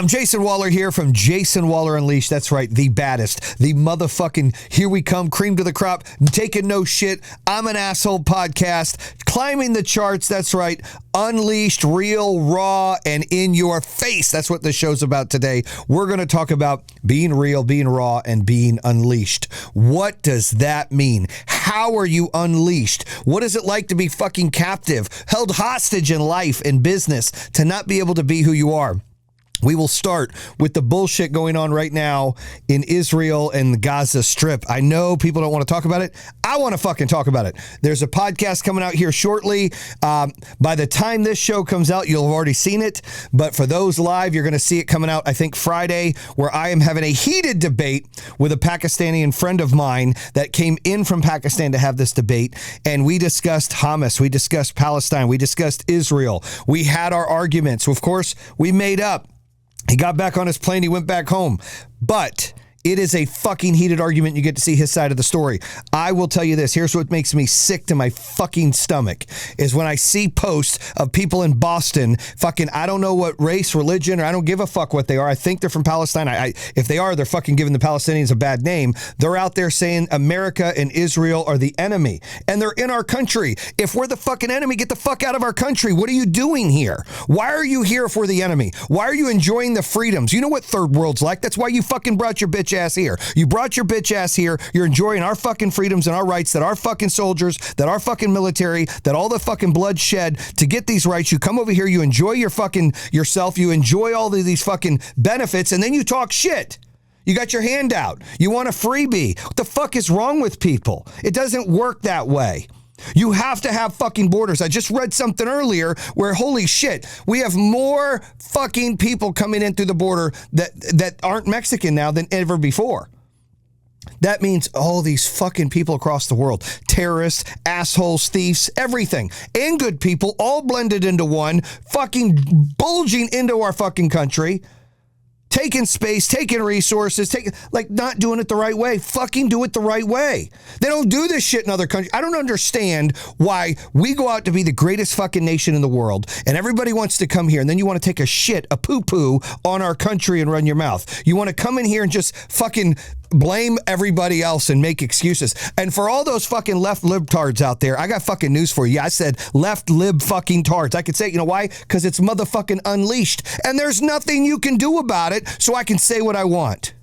Jayson Waller here from Jayson Waller Unleashed. That's right, the baddest, the motherfucking here we come, cream to the crop, taking no shit, I'm an asshole podcast, climbing the charts. That's right, unleashed, real, raw, and in your face. That's what the show's about today. We're going to talk about being real, being raw, and being unleashed. What does that mean? How are you unleashed? What is it like to be fucking captive, held hostage in life and business, to not be able to be who you are? We will start with the bullshit going on right now in Israel and the Gaza Strip. I know people don't want to talk about it. I want to fucking talk about it. There's a podcast coming out here shortly. By the time this show comes out, you'll have already seen it. But for those live, you're going to see it coming out, I think, Friday, where I am having a heated debate with a Pakistani friend of mine that came in from Pakistan to have this debate. And we discussed Hamas. We discussed Palestine. We discussed Israel. We had our arguments. Of course, we made up. He got back on his plane. He went back home. But it is a fucking heated argument. You get to see his side of the story. I will tell you this. Here's what makes me sick to my fucking stomach is when I see posts of people in Boston fucking, I don't know what race, religion, or I don't give a fuck what they are. I think they're from Palestine. If they are, they're fucking giving the Palestinians a bad name. They're out there saying America and Israel are the enemy. And they're in our country. If we're the fucking enemy, get the fuck out of our country. What are you doing here? Why are you here if we're the enemy? Why are you enjoying the freedoms? You know what third world's like. That's why you fucking brought your bitch ass here. You brought your bitch ass here. You're enjoying our fucking freedoms and our rights that our fucking soldiers, that our fucking military, that all the fucking blood shed to get these rights. You come over here, you enjoy your fucking yourself, you enjoy all of these fucking benefits, and then you talk shit. You got your hand out. You want a freebie. What the fuck is wrong with people? It doesn't work that way. You have to have fucking borders. I just read something earlier where, holy shit, we have more fucking people coming in through the border that aren't Mexican now than ever before. That means all these fucking people across the world, terrorists, assholes, thieves, everything, and good people all blended into one, fucking bulging into our fucking country. Taking space, taking resources, not doing it the right way. Fucking do it the right way. They don't do this shit in other countries. I don't understand why we go out to be the greatest fucking nation in the world and everybody wants to come here and then you want to take a shit, a poo-poo on our country and run your mouth. You want to come in here and just fucking blame everybody else and make excuses. And for all those fucking left libtards out there, I got fucking news for you. Yeah, I said left lib fucking tards. I could say, you know why? Because it's motherfucking unleashed. And there's nothing you can do about it, so I can say what I want.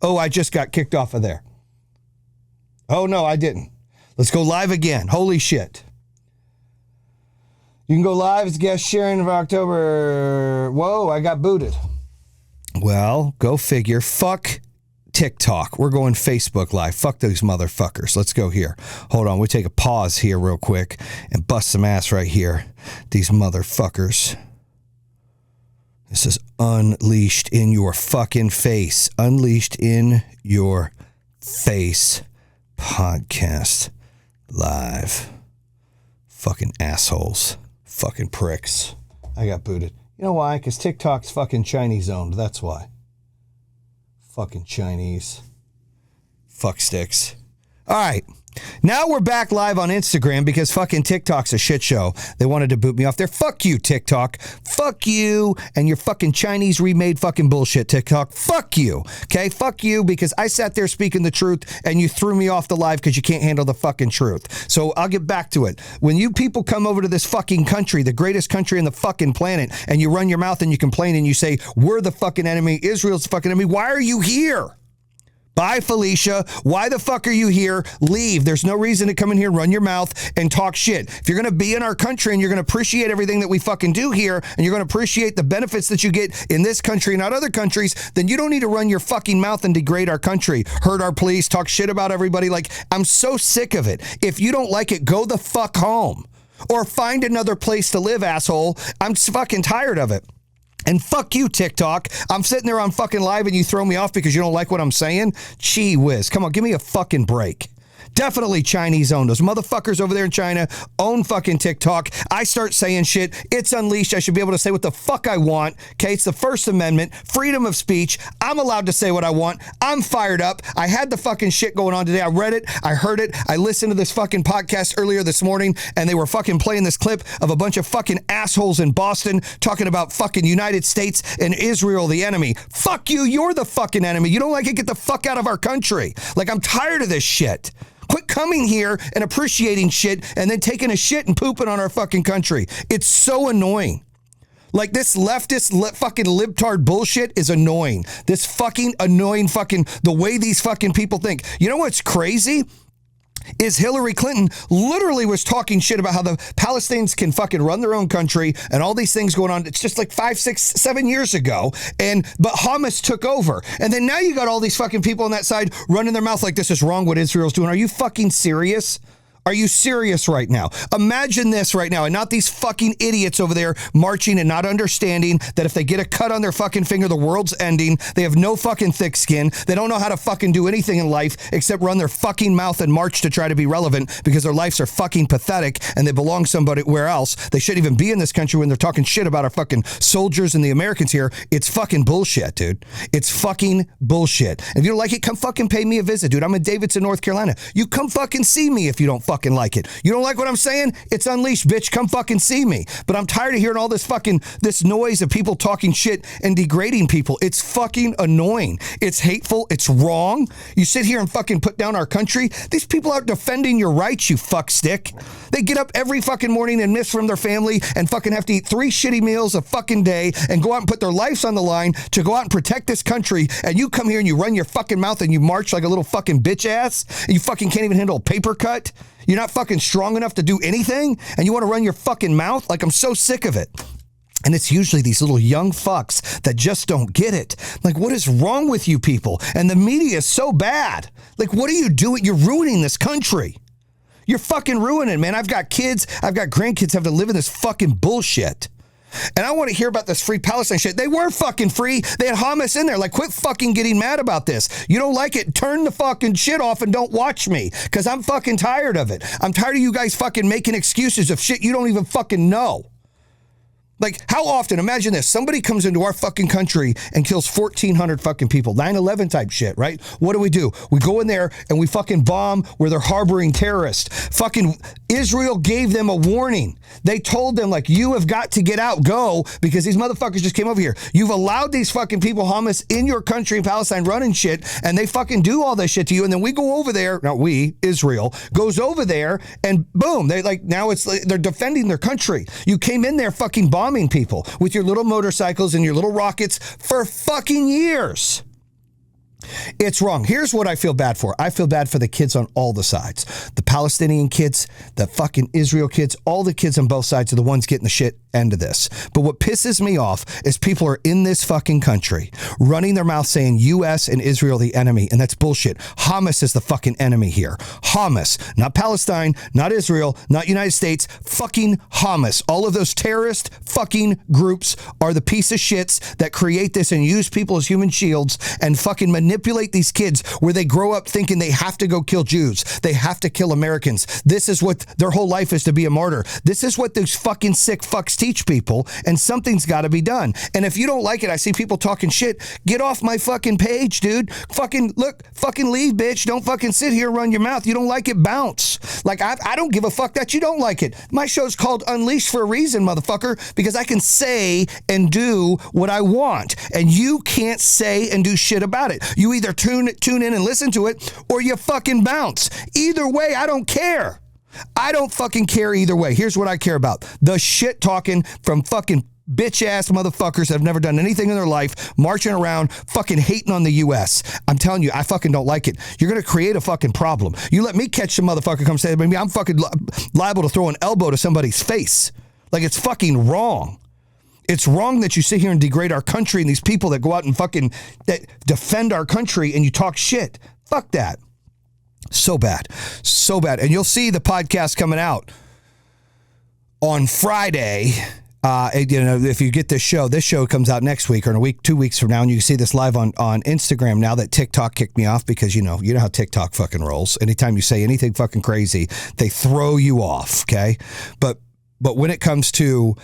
Oh, I just got kicked off of there. Oh, no, I didn't. Let's go live again. Holy shit. You can go live as guest sharing of October. Whoa, I got booted. Well, go figure. Fuck TikTok. We're going Facebook Live. Fuck those motherfuckers. Let's go here. Hold on. We take a pause here real quick and bust some ass right here. These motherfuckers. This is Unleashed in Your Fucking Face. Unleashed in Your Face podcast live. Fucking assholes. Fucking pricks. I got booted. You know why? Because TikTok's fucking Chinese owned. That's why. Fucking Chinese. Fuck sticks. All right. Now we're back live on Instagram because fucking TikTok's a shit show. They wanted to boot me off there. Fuck you, TikTok. Fuck you and your fucking Chinese remade fucking bullshit, TikTok. Fuck you. Okay? Fuck you because I sat there speaking the truth and you threw me off the live because you can't handle the fucking truth. So I'll get back to it. When you people come over to this fucking country, the greatest country on the fucking planet, and you run your mouth and you complain and you say, we're the fucking enemy, Israel's the fucking enemy, why are you here? Bye, Felicia. Why the fuck are you here? Leave. There's no reason to come in here, run your mouth, and talk shit. If you're going to be in our country and you're going to appreciate everything that we fucking do here, and you're going to appreciate the benefits that you get in this country and not other countries, then you don't need to run your fucking mouth and degrade our country, hurt our police, talk shit about everybody. Like, I'm so sick of it. If you don't like it, go the fuck home. Or find another place to live, asshole. I'm fucking tired of it. And fuck you, TikTok. I'm sitting there on fucking live and you throw me off because you don't like what I'm saying? Gee whiz. Come on, give me a fucking break. Definitely Chinese owned. Those motherfuckers over there in China own fucking TikTok. I start saying shit. It's unleashed. I should be able to say what the fuck I want. Okay, it's the First Amendment, freedom of speech. I'm allowed to say what I want. I'm fired up. I had the fucking shit going on today. I read it. I heard it. I listened to this fucking podcast earlier this morning, and they were fucking playing this clip of a bunch of fucking assholes in Boston talking about fucking United States and Israel, the enemy. Fuck you. You're the fucking enemy. You don't like it? Get the fuck out of our country. Like, I'm tired of this shit. Quit coming here and appreciating shit and then taking a shit and pooping on our fucking country. It's so annoying. Like, this leftist fucking libtard bullshit is annoying. This fucking annoying fucking, the way these fucking people think. You know what's crazy? Is Hillary Clinton literally was talking shit about how the Palestinians can fucking run their own country and all these things going on. It's just like 5, 6, 7 years ago. But Hamas took over. And then now you got all these fucking people on that side running their mouth like this is wrong what Israel's doing. Are you fucking serious? Are you serious right now? Imagine this right now, and not these fucking idiots over there marching and not understanding that if they get a cut on their fucking finger, the world's ending. They have no fucking thick skin. They don't know how to fucking do anything in life except run their fucking mouth and march to try to be relevant because their lives are fucking pathetic and they belong somewhere else. They shouldn't even be in this country when they're talking shit about our fucking soldiers and the Americans here. It's fucking bullshit, dude. It's fucking bullshit. If you don't like it, come fucking pay me a visit, dude. I'm in Davidson, North Carolina. You come fucking see me if you don't fucking like it. You don't like what I'm saying? It's unleashed, bitch. Come fucking see me. But I'm tired of hearing all this fucking, this noise of people talking shit and degrading people. It's fucking annoying. It's hateful. It's wrong. You sit here and fucking put down our country. These people aren't defending your rights, you fuckstick. They get up every fucking morning and miss from their family and fucking have to eat 3 shitty meals a fucking day and go out and put their lives on the line to go out and protect this country. And you come here and you run your fucking mouth and you march like a little fucking bitch ass. And you fucking can't even handle a paper cut. You're not fucking strong enough to do anything, and you want to run your fucking mouth? Like, I'm so sick of it. And it's usually these little young fucks that just don't get it. Like, what is wrong with you people? And the media is so bad. Like, what are you doing? You're ruining this country. You're fucking ruining it, man. I've got kids. I've got grandkids have to live in this fucking bullshit. And I want to hear about this free Palestine shit. They were fucking free. They had Hamas in there. Like, quit fucking getting mad about this. You don't like it? Turn the fucking shit off and don't watch me, because I'm fucking tired of it. I'm tired of you guys fucking making excuses of shit you don't even fucking know. Like, how often, imagine this, somebody comes into our fucking country and kills 1,400 fucking people, 9/11 type shit, right? What do? We go in there and we fucking bomb where they're harboring terrorists. Fucking Israel gave them a warning. They told them, like, you have got to get out, go, because these motherfuckers just came over here. You've allowed these fucking people, Hamas, in your country in Palestine running shit, and they fucking do all this shit to you, and then we go over there, not we, Israel, goes over there, and boom, they like, now it's like they're defending their country. You came in there fucking bombing people with your little motorcycles and your little rockets for fucking years. It's wrong. Here's what I feel bad for. I feel bad for the kids on all the sides. The Palestinian kids, the fucking Israel kids, all the kids on both sides are the ones getting the shit end of this. But what pisses me off is people are in this fucking country running their mouth saying U.S. and Israel the enemy, and that's bullshit. Hamas is the fucking enemy here. Hamas, not Palestine, not Israel, not United States, fucking Hamas. All of those terrorist fucking groups are the piece of shits that create this and use people as human shields and fucking manipulate these kids where they grow up thinking they have to go kill Jews. They have to kill Americans. This is what their whole life is, to be a martyr. This is what those fucking sick fucks teach people, and something's got to be done. And if you don't like it, I see people talking shit, get off my fucking page, dude. Fucking look, fucking leave, bitch. Don't fucking sit here and run your mouth. You don't like it, bounce. Like, I don't give a fuck that you don't like it. My show's called Unleashed for a reason, motherfucker, because I can say and do what I want, and you can't say and do shit about it. You either tune in and listen to it, or you fucking bounce. Either way, I don't care. I don't fucking care either way. Here's what I care about. The shit talking from fucking bitch ass motherfuckers that have never done anything in their life, marching around, fucking hating on the U.S. I'm telling you, I fucking don't like it. You're going to create a fucking problem. You let me catch some motherfucker come say, maybe I'm fucking liable to throw an elbow to somebody's face. Like, it's fucking wrong. It's wrong that you sit here and degrade our country and these people that go out and fucking that defend our country and you talk shit. Fuck that. So bad. So bad. And you'll see the podcast coming out on Friday. If you get this show comes out next week or in a week, 2 weeks from now, and you can see this live on Instagram now that TikTok kicked me off because you know how TikTok fucking rolls. Anytime you say anything fucking crazy, they throw you off. Okay, but when it comes to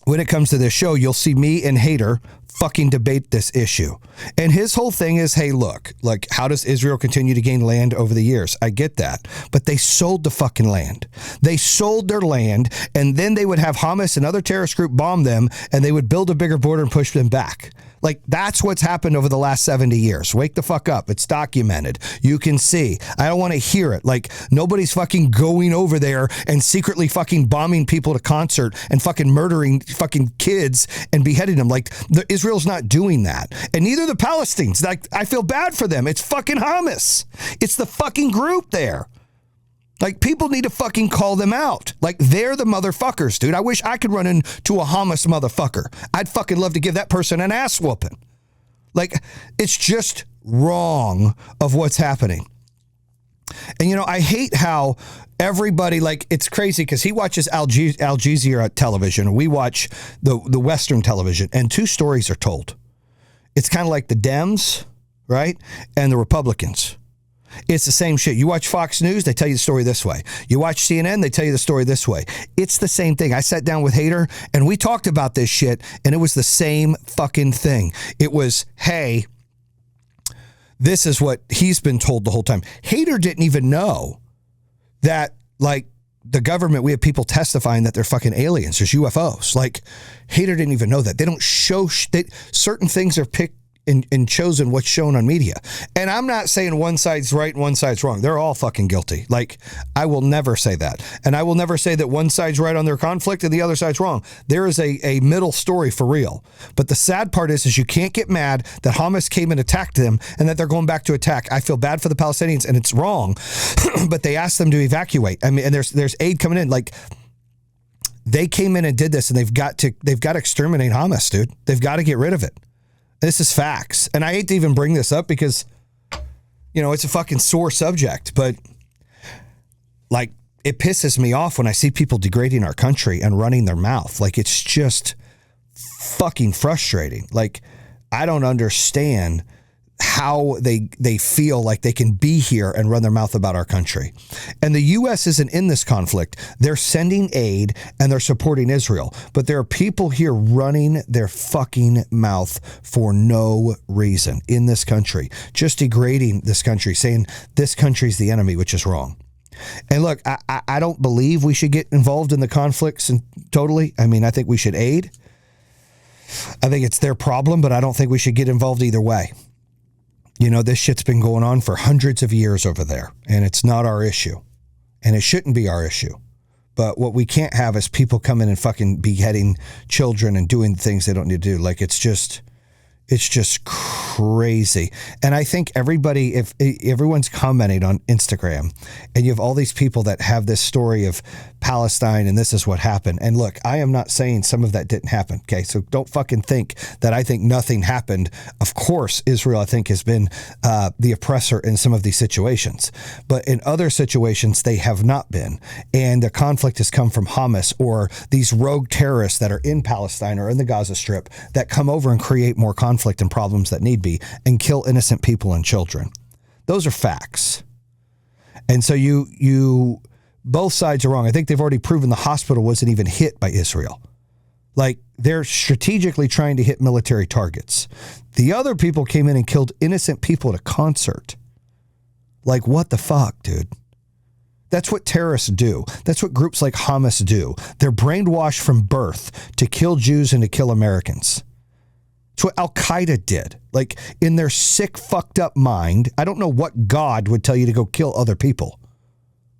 this show, you'll see me and Hader fucking debate this issue. And his whole thing is, hey, look, like, how does Israel continue to gain land over the years? I get that. But they sold the fucking land. They sold their land, and then they would have Hamas and other terrorist group bomb them, and they would build a bigger border and push them back. Like, that's what's happened over the last 70 years. Wake the fuck up. It's documented. You can see. I don't want to hear it. Like, nobody's fucking going over there and secretly fucking bombing people at a concert and fucking murdering fucking kids and beheading them. Like, Israel's not doing that. And neither the Palestinians. Like, I feel bad for them. It's fucking Hamas. It's the fucking group there. Like, people need to fucking call them out. Like, they're the motherfuckers, dude. I wish I could run into a Hamas motherfucker. I'd fucking love to give that person an ass whooping. Like, it's just wrong of what's happening. And, you know, I hate how everybody, like, it's crazy because he watches Al Jazeera television. We watch the Western television, and two stories are told. It's kind of like the Dems, right? And the Republicans. It's the same shit. You watch Fox News, they tell you the story this way. You watch CNN, they tell you the story this way. It's the same thing. I sat down with Hader and we talked about this shit, and it was the same fucking thing. It was, hey, this is what he's been told the whole time. Hader didn't even know that, like, the government, we have people testifying that they're fucking aliens. There's UFOs. Like, Hader didn't even know that. They don't show, certain things are picked and chosen what's shown on media. And I'm not saying one side's right and one side's wrong. They're all fucking guilty. Like, I will never say that. And I will never say that one side's right on their conflict and the other side's wrong. There is a middle story for real. But the sad part is you can't get mad that Hamas came and attacked them and that they're going back to attack. I feel bad for the Palestinians, and it's wrong, but they asked them to evacuate. I mean, and there's aid coming in. Like, they came in and did this, and they've got to exterminate Hamas, dude. They've got to get rid of it. This is facts. And I hate to even bring this up because, you know, it's a fucking sore subject, but, like, it pisses me off when I see people degrading our country and running their mouth. Like, it's just fucking frustrating. Like, I don't understand how they feel like they can be here and run their mouth about our country. And the U.S. isn't in this conflict. They're sending aid and they're supporting Israel. But there are people here running their fucking mouth for no reason in this country, just degrading this country, saying this country's the enemy, which is wrong. And look, I don't believe we should get involved in the conflicts and totally. I mean, I think we should aid. I think it's their problem, but I don't think we should get involved either way. You know, this shit's been going on for hundreds of years over there, and it's not our issue, and it shouldn't be our issue. But what we can't have is people coming and fucking beheading children and doing things they don't need to do. Like, it's just crazy. And I think everybody, if everyone's commenting on Instagram, and you have all these people that have this story of Palestine and this is what happened. And look, I am not saying some of that didn't happen. Okay. So don't fucking think that I think nothing happened. Of course, Israel, I think, has been the oppressor in some of these situations, but in other situations, they have not been. And the conflict has come from Hamas or these rogue terrorists that are in Palestine or in the Gaza Strip that come over and create more conflict and problems that need be and kill innocent people and children. Those are facts. And so you both sides are wrong. I think they've already proven the hospital wasn't even hit by Israel. Like, they're strategically trying to hit military targets. The other people came in and killed innocent people at a concert. Like, what the fuck, dude? That's what terrorists do. That's what groups like Hamas do. They're brainwashed from birth to kill Jews and to kill Americans. It's what Al-Qaeda did. Like, in their sick, fucked up mind, I don't know what God would tell you to go kill other people.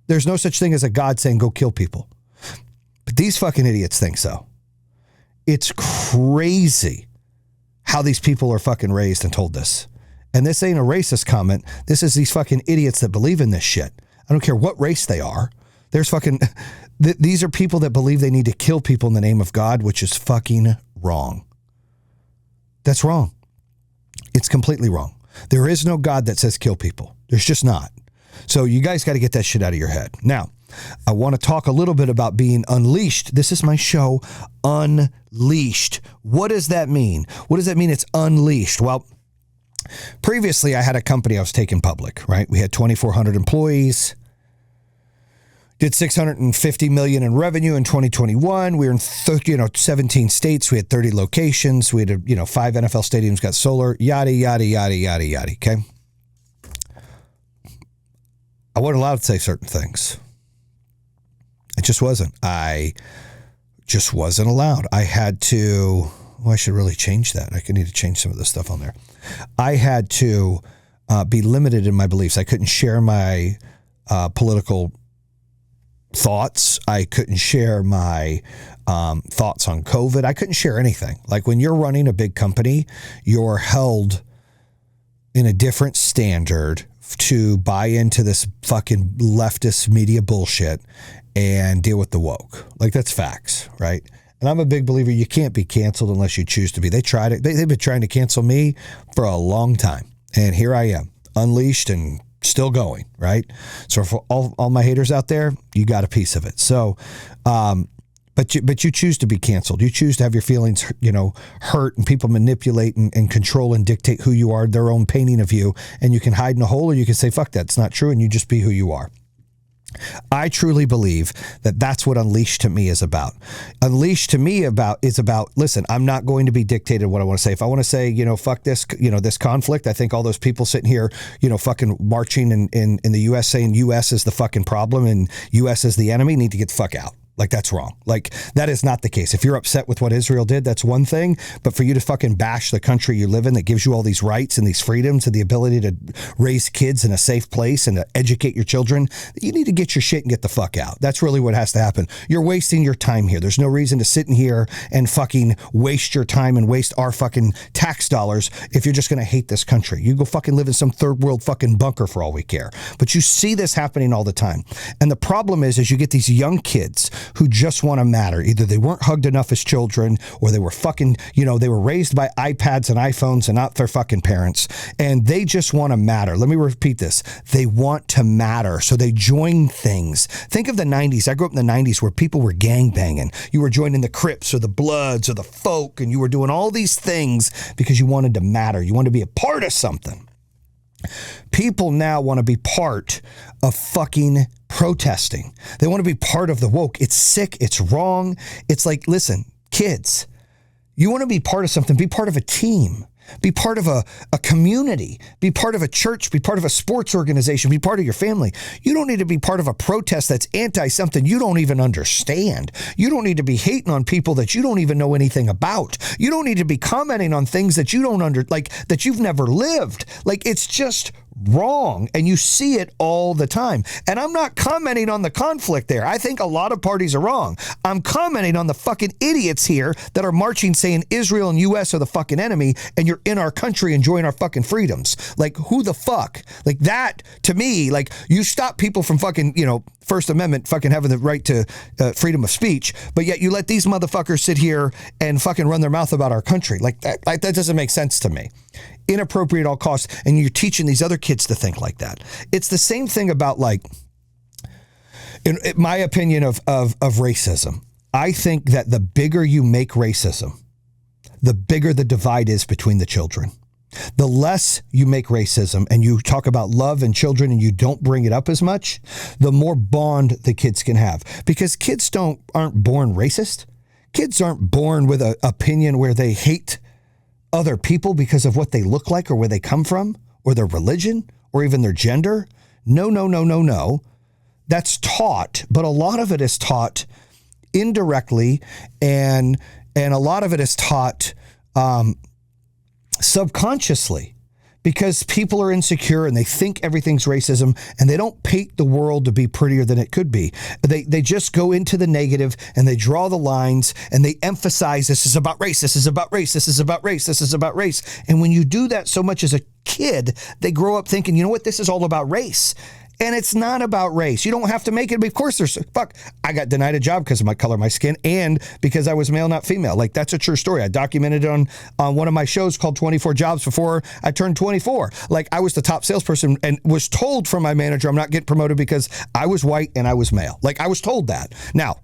There's no such thing as a God saying go kill people. But these fucking idiots think so. It's crazy how these people are fucking raised and told this. And this ain't a racist comment. This is these fucking idiots that believe in this shit. I don't care what race they are. There's fucking... These are people that believe they need to kill people in the name of God, which is fucking wrong. That's wrong. It's completely wrong. There is no God that says kill people. There's just not. So you guys got to get that shit out of your head. Now, I want to talk a little bit about being unleashed. This is my show, Unleashed. What does that mean? What does that mean it's unleashed? Well, previously I had a company I was taking public, right? We had 2,400 employees. Did $650 million in revenue in 2021. We were in 17 states. We had 30 locations. We had 5 NFL stadiums got solar. Yada yada yada yada yada. Okay. I wasn't allowed to say certain things. It just wasn't. I just wasn't allowed. I had to. Well, I should really change that. I need to change some of this stuff on there. I had to be limited in my beliefs. I couldn't share my political thoughts. I couldn't share my thoughts on COVID. I couldn't share anything. Like when you're running a big company, you're held in a different standard to buy into this fucking leftist media bullshit and deal with the woke. Like that's facts, right? And I'm a big believer you can't be canceled unless you choose to be. They tried it. They've been trying to cancel me for a long time. And here I am, unleashed and still going, right? So for all my haters out there, you got a piece of it. So, but you choose to be canceled. You choose to have your feelings, hurt, and people manipulate and control and dictate who you are, their own painting of you. And you can hide in a hole, or you can say, fuck that, it's not true, and you just be who you are. I truly believe that that's what Unleashed to me is about. Unleashed to me is about, listen, I'm not going to be dictated what I want to say. If I want to say, fuck this, this conflict, I think all those people sitting here, fucking marching in the U.S. saying U.S. is the fucking problem and U.S. is the enemy need to get the fuck out. Like, that's wrong. Like, that is not the case. If you're upset with what Israel did, that's one thing. But for you to fucking bash the country you live in that gives you all these rights and these freedoms and the ability to raise kids in a safe place and to educate your children, you need to get your shit and get the fuck out. That's really what has to happen. You're wasting your time here. There's no reason to sit in here and fucking waste your time and waste our fucking tax dollars if you're just going to hate this country. You go fucking live in some third world fucking bunker for all we care. But you see this happening all the time. And the problem is you get these young kids who just want to matter. Either they weren't hugged enough as children, or they were fucking, they were raised by iPads and iPhones and not their fucking parents. And they just want to matter. Let me repeat this. They want to matter. So they join things. Think of the 90s. I grew up in the 90s where people were gangbanging. You were joining the Crips or the Bloods or the Folk, and you were doing all these things because you wanted to matter. You wanted to be a part of something. People now want to be part of fucking protesting. They want to be part of the woke. It's sick. It's wrong. It's like, listen, kids, you want to be part of something. Be part of a team. Be part of a community. Be part of a church. Be part of a sports organization. Be part of your family. You don't need to be part of a protest that's anti-something you don't even understand. You don't need to be hating on people that you don't even know anything about. You don't need to be commenting on things that you don't that you've never lived. Like, it's just wrong. And you see it all the time. And I'm not commenting on the conflict there. I think a lot of parties are wrong. I'm commenting on the fucking idiots here that are marching saying Israel and U.S. are the fucking enemy, and you're in our country enjoying our fucking freedoms. Like, who the fuck? Like, that, to me, like, you stop people from fucking, First Amendment fucking having the right to freedom of speech, but yet you let these motherfuckers sit here and fucking run their mouth about our country. Like that doesn't make sense to me. Inappropriate at all costs, and you're teaching these other kids to think like that. It's the same thing about, like, in my opinion of racism. I think that the bigger you make racism, the bigger the divide is between the children. The less you make racism and you talk about love and children and you don't bring it up as much, the more bond the kids can have. Because kids aren't born racist. Kids aren't born with an opinion where they hate other people because of what they look like or where they come from or their religion or even their gender. No. That's taught, but a lot of it is taught indirectly, and a lot of it is taught subconsciously, because people are insecure and they think everything's racism, and they don't paint the world to be prettier than it could be. They just go into the negative and they draw the lines and they emphasize this is about race, this is about race, this is about race, this is about race. And when you do that so much as a kid, they grow up thinking, you know what, this is all about race. And it's not about race. You don't have to make it. Of course, I got denied a job because of my color of my skin and because I was male, not female. Like, that's a true story. I documented it on one of my shows called 24 Jobs before I turned 24. Like, I was the top salesperson and was told from my manager I'm not getting promoted because I was white and I was male. Like, I was told that. Now,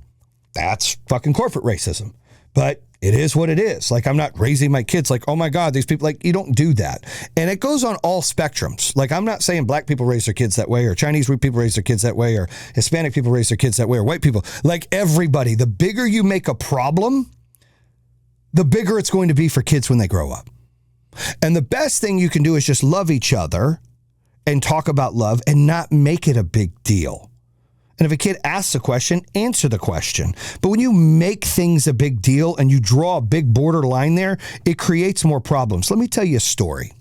that's fucking corporate racism. But it is what it is. Like, I'm not raising my kids like, oh my God, these people, like, you don't do that. And it goes on all spectrums. Like, I'm not saying black people raise their kids that way, or Chinese people raise their kids that way, or Hispanic people raise their kids that way, or white people. Like, everybody, the bigger you make a problem, the bigger it's going to be for kids when they grow up. And the best thing you can do is just love each other and talk about love and not make it a big deal. And if a kid asks a question, answer the question. But when you make things a big deal and you draw a big border line there, it creates more problems. Let me tell you a story.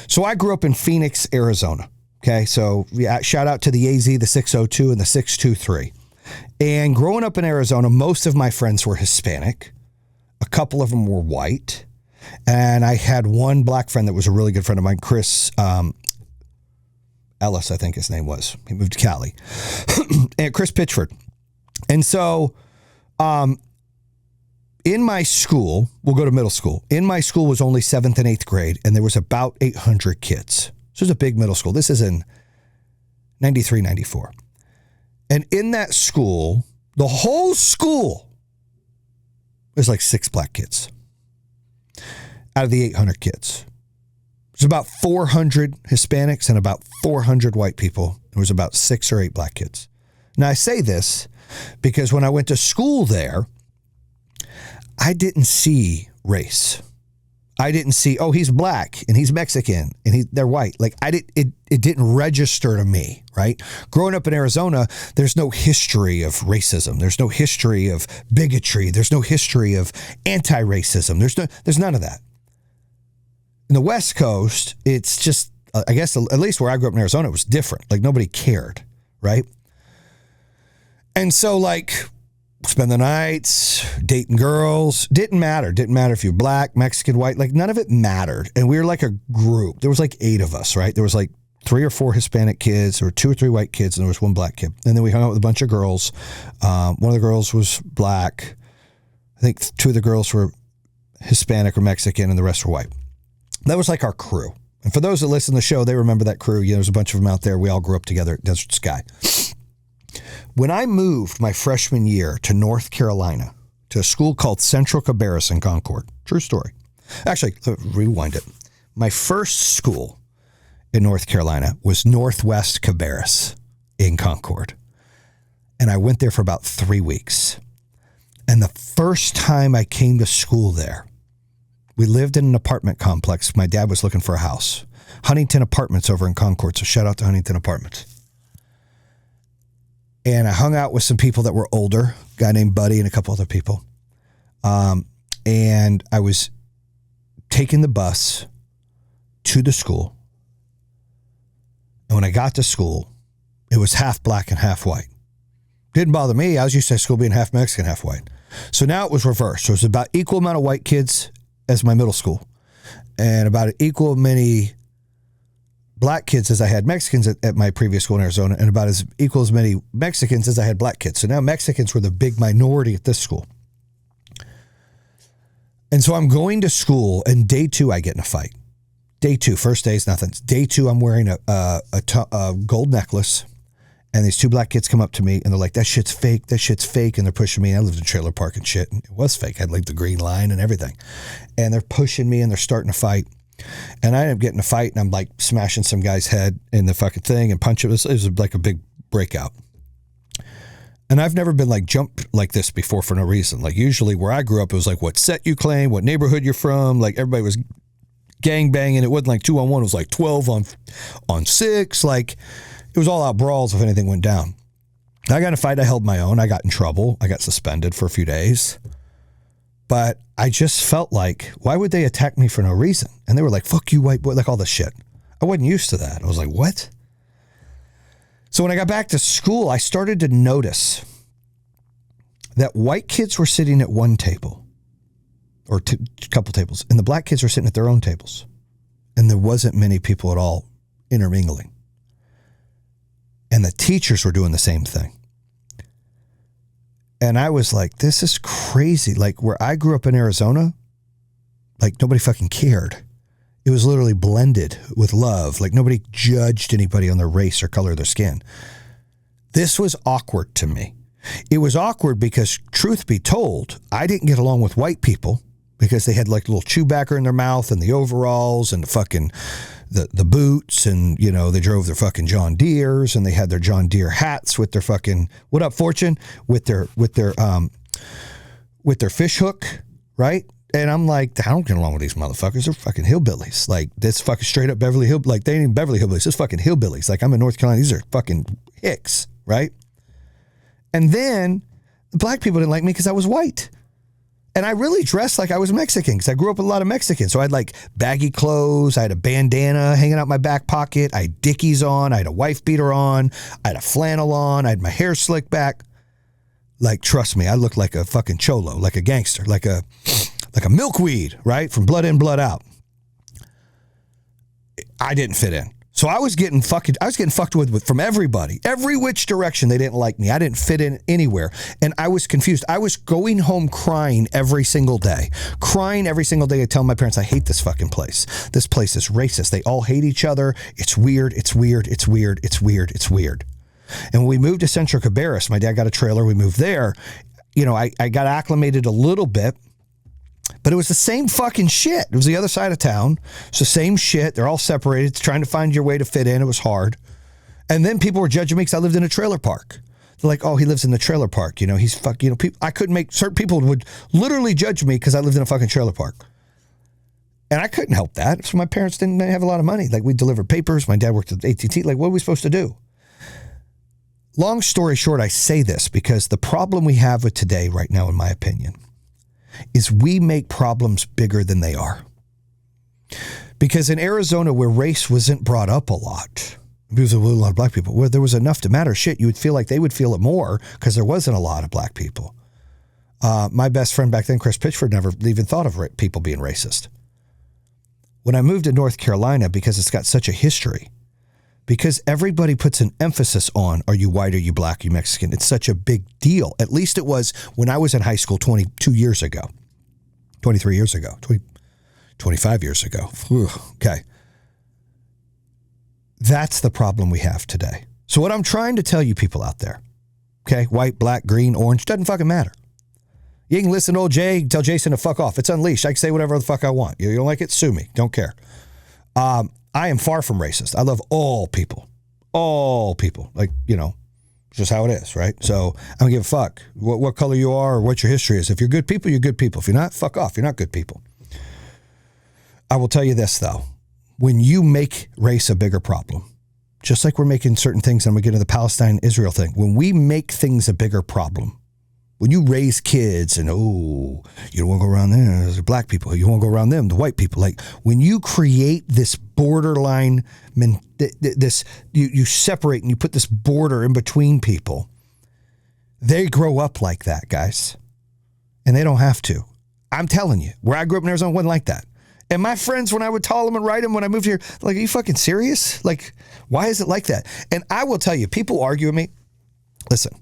So I grew up in Phoenix, Arizona. Okay, so yeah, shout out to the AZ, the 602 and the 623. And growing up in Arizona, most of my friends were Hispanic. A couple of them were white. And I had one black friend that was a really good friend of mine, Chris Ellis, I think his name was. He moved to Cali. And Chris Pitchford. And so in my school, we'll go to middle school. In my school was only 7th and 8th grade, and there was about 800 kids. This was a big middle school. This is in 93, 94. And in that school, the whole school, there's like 6 black kids out of the 800 kids. There's about 400 Hispanics and about 400 white people. There was about 6 or 8 black kids. Now, I say this because when I went to school there, I didn't see race. I didn't see, oh, he's black and he's Mexican and they're white. Like, it didn't register to me, right? Growing up in Arizona, there's no history of racism. There's no history of bigotry. There's no history of anti-racism. There's none of that. In the West Coast, it's just, I guess, at least where I grew up in Arizona, it was different. Like, nobody cared, right? And so, like, spend the nights, dating girls, didn't matter. Didn't matter if you're black, Mexican, white, like, none of it mattered. And we were like a group. There was like 8 of us, right? There was like 3 or 4 Hispanic kids, or 2 or 3 white kids, and there was 1 black kid. And then we hung out with a bunch of girls. One of the girls was black. I think 2 of the girls were Hispanic or Mexican, and the rest were white. That was like our crew. And for those that listen to the show, they remember that crew. You know, there's a bunch of them out there. We all grew up together at Desert Sky. When I moved my freshman year to North Carolina, to a school called Central Cabarrus in Concord. True story. Actually, rewind it. My first school in North Carolina was Northwest Cabarrus in Concord. And I went there for about 3 weeks. And the first time I came to school there, we lived in an apartment complex. My dad was looking for a house. Huntington Apartments over in Concord. So shout out to Huntington Apartments. And I hung out with some people that were older, a guy named Buddy and a couple other people. And I was taking the bus to the school. And when I got to school, it was half black and half white. Didn't bother me. I was used to school being half Mexican, half white. So now it was reversed. So it was about equal amount of white kids as my middle school, and about equal many black kids as I had Mexicans at my previous school in Arizona, and about as equal as many Mexicans as I had black kids. So now Mexicans were the big minority at this school. And so I'm going to school, and day 2, I get in a fight. Day 2, first day is nothing. Day 2, I'm wearing a gold necklace, and these 2 black kids come up to me, and they're like, that shit's fake, and they're pushing me. I lived in a trailer park and shit, and it was fake. I had like the green line and everything. And they're pushing me, and they're starting to fight. And I end up getting a fight, and I'm like smashing some guy's head in the fucking thing and punching. It was like a big breakout. And I've never been like jumped like this before for no reason. Like, usually where I grew up, it was like what set you claim, what neighborhood you're from. Like, everybody was gang banging. It wasn't like 2-on-1. It was like 12 on 6. Like, it was all out brawls if anything went down. I got in a fight. I held my own. I got in trouble. I got suspended for a few days. But I just felt like, why would they attack me for no reason? And they were like, fuck you, white boy, like all this shit. I wasn't used to that. I was like, what? So when I got back to school, I started to notice that white kids were sitting at one table, or a couple tables, and the black kids were sitting at their own tables. And there wasn't many people at all intermingling. And the teachers were doing the same thing. And I was like, this is crazy. Like where I grew up in Arizona, like nobody fucking cared. It was literally blended with love. Like nobody judged anybody on their race or color of their skin. This was awkward to me. It was awkward because, truth be told, I didn't get along with white people because they had like a little chewbacca in their mouth and the overalls and the fucking the boots, and you know they drove their fucking John Deeres and they had their John Deere hats with their fucking what up Fortune with their fish hook, right? And I'm like, I don't get along with these motherfuckers. They're fucking hillbillies. Like this fucking straight up Beverly Hill, like they ain't even Beverly Hillbillies. This fucking hillbillies. Like I'm in North Carolina. These are fucking hicks, right? And then the black people didn't like me because I was white. And I really dressed like I was Mexican because I grew up with a lot of Mexicans. So I had like baggy clothes. I had a bandana hanging out my back pocket. I had Dickies on. I had a wife beater on. I had a flannel on. I had my hair slicked back. Like, trust me, I looked like a fucking cholo, like a gangster, like a milkweed, right? From Blood In, Blood Out. I didn't fit in. So I was getting fucked with from everybody. Every which direction they didn't like me. I didn't fit in anywhere. And I was confused. I was going home crying every single day. Crying every single day. I tell my parents, I hate this fucking place. This place is racist. They all hate each other. It's weird. It's weird. It's weird. It's weird. It's weird. And when we moved to Central Cabarrus, my dad got a trailer. We moved there. You know, I got acclimated a little bit. But it was the same fucking shit. It was the other side of town. It's the same shit. They're all separated. It's trying to find your way to fit in. It was hard. And then people were judging me because I lived in a trailer park. They're like, oh, he lives in the trailer park. You know, he's fucking, you know, I couldn't make, certain people would literally judge me because I lived in a fucking trailer park. And I couldn't help that. So my parents didn't have a lot of money. Like we delivered papers. My dad worked at AT&T. Like what are we supposed to do? Long story short, I say this because the problem we have with today right now, in my opinion, is we make problems bigger than they are. Because in Arizona, where race wasn't brought up a lot, because there were a lot of black people, where there was enough to matter, shit, you would feel like they would feel it more because there wasn't a lot of black people. My best friend back then, Chris Pitchford, never even thought of people being racist. When I moved to North Carolina, because it's got such a history, because everybody puts an emphasis on, are you white, are you black, are you Mexican? It's such a big deal. At least it was when I was in high school 22 years ago, 23 years ago, 25 years ago. Whew, okay. That's the problem we have today. So what I'm trying to tell you people out there, okay, white, black, green, orange, doesn't fucking matter. You can listen to old Jay, tell Jayson to fuck off. It's unleashed. I can say whatever the fuck I want. You don't like it? Sue me. Don't care. I am far from racist. I love all people. All people. Like, you know, it's just how it is, right? So I don't give a fuck what color you are or what your history is. If you're good people, you're good people. If you're not, fuck off. You're not good people. I will tell you this, though. When you make race a bigger problem, just like we're making certain things, and we get into the Palestine-Israel thing, when we make things a bigger problem, when you raise kids and, oh, you don't want to go around there, there's black people, you want to go around them, the white people. Like when you create this borderline, you separate and you put this border in between people, they grow up like that, guys. And they don't have to. I'm telling you, where I grew up in Arizona wasn't like that. And my friends, when I would tell them and write them when I moved here, like, are you fucking serious? Like, why is it like that? And I will tell you, people argue with me. Listen,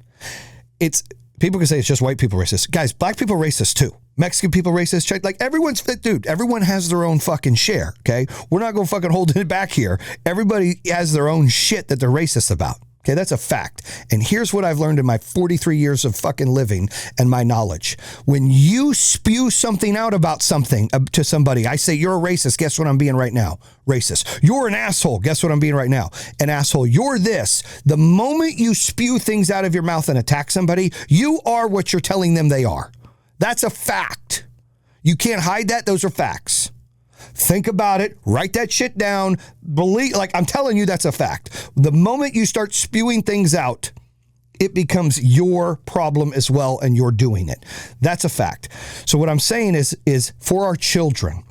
people can say it's just white people racist. Guys, black people racist too. Mexican people racist. Like everyone has their own fucking share, okay? We're not going to fucking hold it back here. Everybody has their own shit that they're racist about. Okay, that's a fact. And here's what I've learned in my 43 years of fucking living and my knowledge. When you spew something out about something to somebody, I say, you're a racist. Guess what I'm being right now? Racist. You're an asshole. Guess what I'm being right now? An asshole. You're this. The moment you spew things out of your mouth and attack somebody, you are what you're telling them they are. That's a fact. You can't hide that. Those are facts. Think about it. Write that shit down. Believe, like I'm telling you, that's a fact. The moment you start spewing things out, it becomes your problem as well, and you're doing it. That's a fact. So what I'm saying is for our children,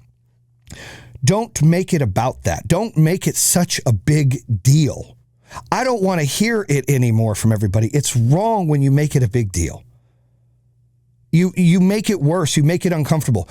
don't make it about that. Don't make it such a big deal. I don't want to hear it anymore from everybody. It's wrong when you make it a big deal. You make it worse. You make it uncomfortable.